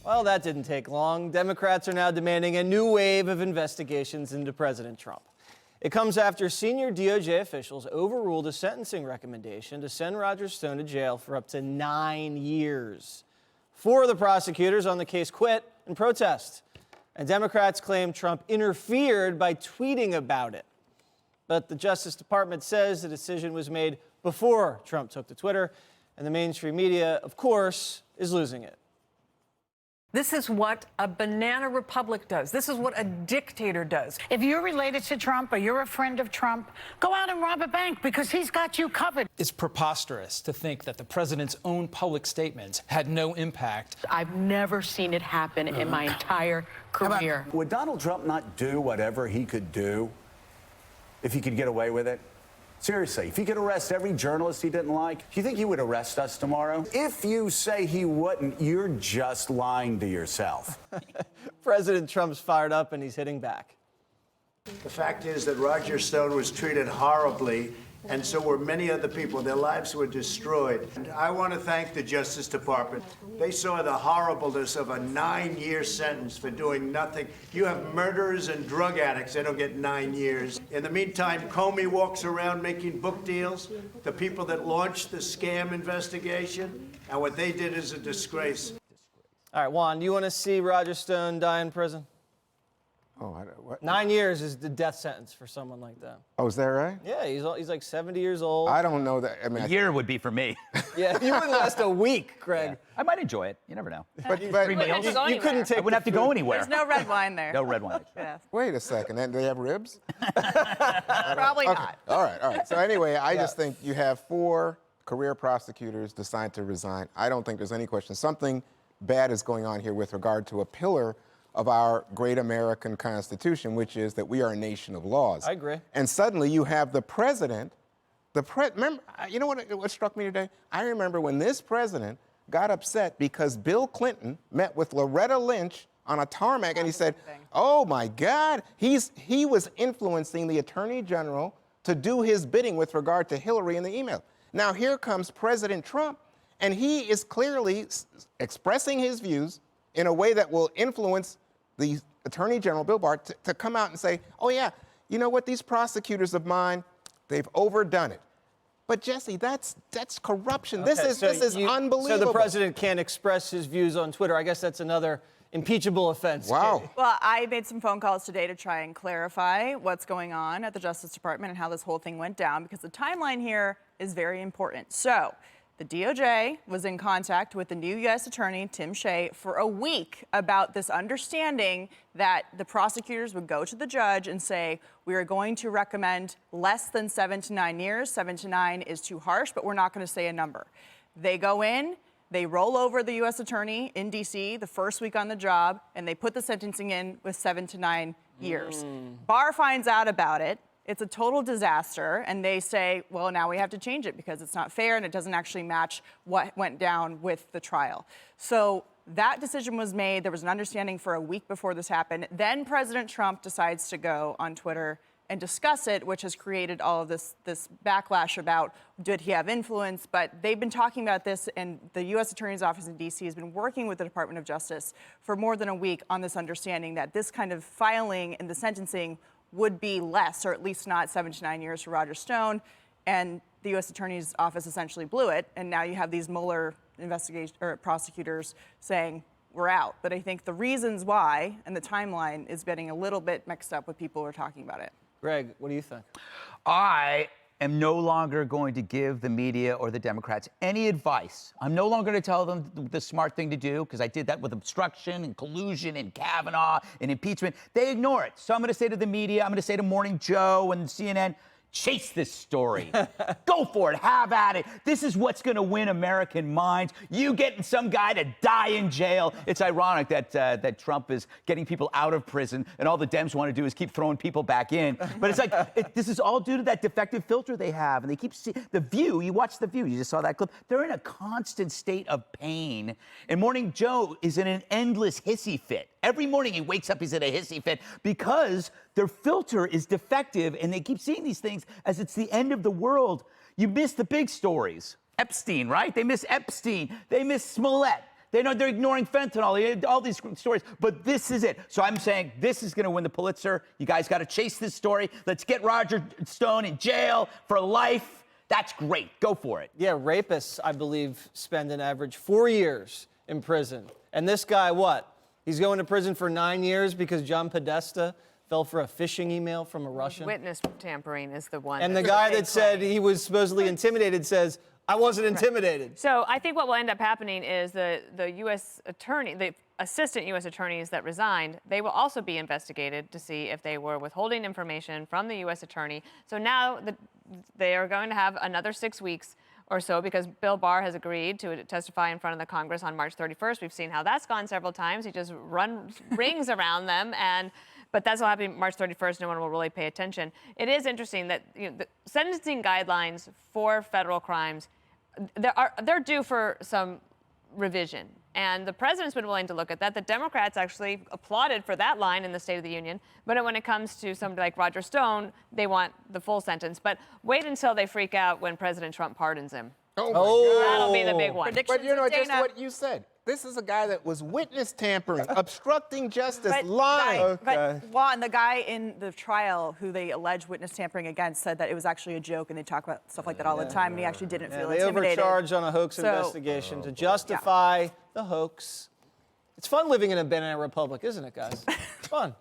Well, that didn't take long. Democrats are now demanding a new wave of investigations into President Trump. It comes after senior DOJ officials overruled a sentencing recommendation to send Roger Stone to jail for up to 9 years. 4 of the prosecutors on the case quit in protest, and Democrats claim Trump interfered by tweeting about it. But the Justice Department says the decision was made before Trump took to Twitter, and the mainstream media, of course, is losing it. This is what a banana republic does. This is what a dictator does. If you're related to Trump or you're a friend of Trump, go out and rob a bank because he's got you covered. It's preposterous to think that the president's own public statements had no impact. I've never seen it happen in my entire career. Would Donald Trump not do whatever he could do if he could get away with it? Seriously, if he could arrest every journalist he didn't like, do you think he would arrest us tomorrow? If you say he wouldn't, you're just lying to yourself. President Trump's fired up and he's hitting back. The fact is that Roger Stone was treated horribly, and so were many other people. Their lives were destroyed. And I want to thank the Justice Department. They saw the horribleness of a 9-year sentence for doing nothing. You have murderers and drug addicts. They don't get 9 years. In the meantime, Comey walks around making book deals. The people that launched the scam investigation, and what they did is a disgrace. All right, Juan, do you want to see Roger Stone die in prison? Oh, what? 9 years is the death sentence for someone like that. Oh, is that right? Yeah, he's like 70 years old. I don't know that. I mean, A year would be for me. Yeah, you wouldn't last a week, Greg. Yeah. I might enjoy it. You never know. but You couldn't take. I wouldn't have to go anywhere. There's no red wine there. No red wine. Yeah. wait a second. And they have ribs? Probably Okay. not. All right. So anyway, I just think you have 4 career prosecutors decide to resign. I don't think there's any question. Something bad is going on here with regard to a pillar of our great American Constitution, which is that we are a nation of laws. I agree. And suddenly you have the president, remember, you know what struck me today? I remember when this president got upset because Bill Clinton met with Loretta Lynch on a tarmac and he said, oh my God, he was influencing the Attorney General to do his bidding with regard to Hillary in the email. Now here comes President Trump, and he is clearly expressing his views in a way that will influence the Attorney General, Bill Barr, to come out and say, oh yeah, you know what, these prosecutors of mine, they've overdone it. But Jesse, that's corruption. Okay, this is unbelievable. So the president can't express his views on Twitter. I guess that's another impeachable offense. Wow. Katie. Well, I made some phone calls today to try and clarify what's going on at the Justice Department and how this whole thing went down, because the timeline here is very important. So the DOJ was in contact with the new U.S. Attorney, Tim Shea, for a week about this understanding that the prosecutors would go to the judge and say, we are going to recommend less than 7 to 9 years. 7 to 9 is too harsh, but we're not going to say a number. They go in, they roll over the U.S. Attorney in D.C. the first week on the job, and they put the sentencing in with 7 to 9 years. Barr finds out about it. It's a total disaster, and they say, well, now we have to change it because it's not fair and it doesn't actually match what went down with the trial. So that decision was made. There was an understanding for a week before this happened. Then President Trump decides to go on Twitter and discuss it, which has created all of this backlash about did he have influence. But they've been talking about this, and the U.S. Attorney's Office in D.C. has been working with the Department of Justice for more than a week on this understanding that this kind of filing and the sentencing would be less, or at least not 7 to 9 years for Roger Stone. And the U.S. Attorney's Office essentially blew it. And now you have these Mueller prosecutors saying, we're out. But I think the reasons why and the timeline is getting a little bit mixed up with people who are talking about it. Greg, what do you think? I am no longer going to give the media or the Democrats any advice. I'm no longer going to tell them the smart thing to do, because I did that with obstruction and collusion and Kavanaugh and impeachment. They ignore it. So I'm going to say to the media, I'm going to say to Morning Joe and CNN, chase this story. Go for it. Have at it. This is what's going to win American minds. You getting some guy to die in jail. It's ironic that Trump is getting people out of prison, and all the Dems want to do is keep throwing people back in. But it's like, this is all due to that defective filter they have. And they keep seeing The View. You watch The View. You just saw that clip. They're in a constant state of pain. And Morning Joe is in an endless hissy fit. Every morning he wakes up, he's in a hissy fit because their filter is defective, and they keep seeing these things as it's the end of the world. You miss the big stories. Epstein, right? They miss Epstein. They miss Smollett. They know they're ignoring fentanyl, all these stories. But this is it. So I'm saying this is going to win the Pulitzer. You guys got to chase this story. Let's get Roger Stone in jail for life. That's great. Go for it. Yeah, rapists, I believe, spend an average 4 years in prison. And this guy, what? He's going to prison for 9 years because John Podesta fell for a phishing email from a Russian. Witness tampering is the one. And the guy that said he was supposedly intimidated says, I wasn't intimidated. So I think what will end up happening is the U.S. attorney, the assistant U.S. attorneys that resigned, they will also be investigated to see if they were withholding information from the U.S. attorney. So now they are going to have another 6 weeks or so because Bill Barr has agreed to testify in front of the Congress on March 31st. We've seen how that's gone several times. He just rings around them, but that's all happening March 31st. No one will really pay attention. It is interesting that the sentencing guidelines for federal crimes, they're due for some revision. And the president's been willing to look at that. The Democrats actually applauded for that line in the State of the Union. But when it comes to somebody like Roger Stone, they want the full sentence. But wait until they freak out when President Trump pardons him. Oh, my God. That'll be the big one. Predictions But you know, with just Dana. what you said. This is a guy that was witness tampering, obstructing justice, But, lying. but Juan, the guy in the trial who they alleged witness tampering against said that it was actually a joke, and they talk about stuff like that all the time, and he actually didn't feel They intimidated. overcharged on a hoax investigation to justify the hoax. It's fun living in a banana republic, isn't it, guys? It's fun.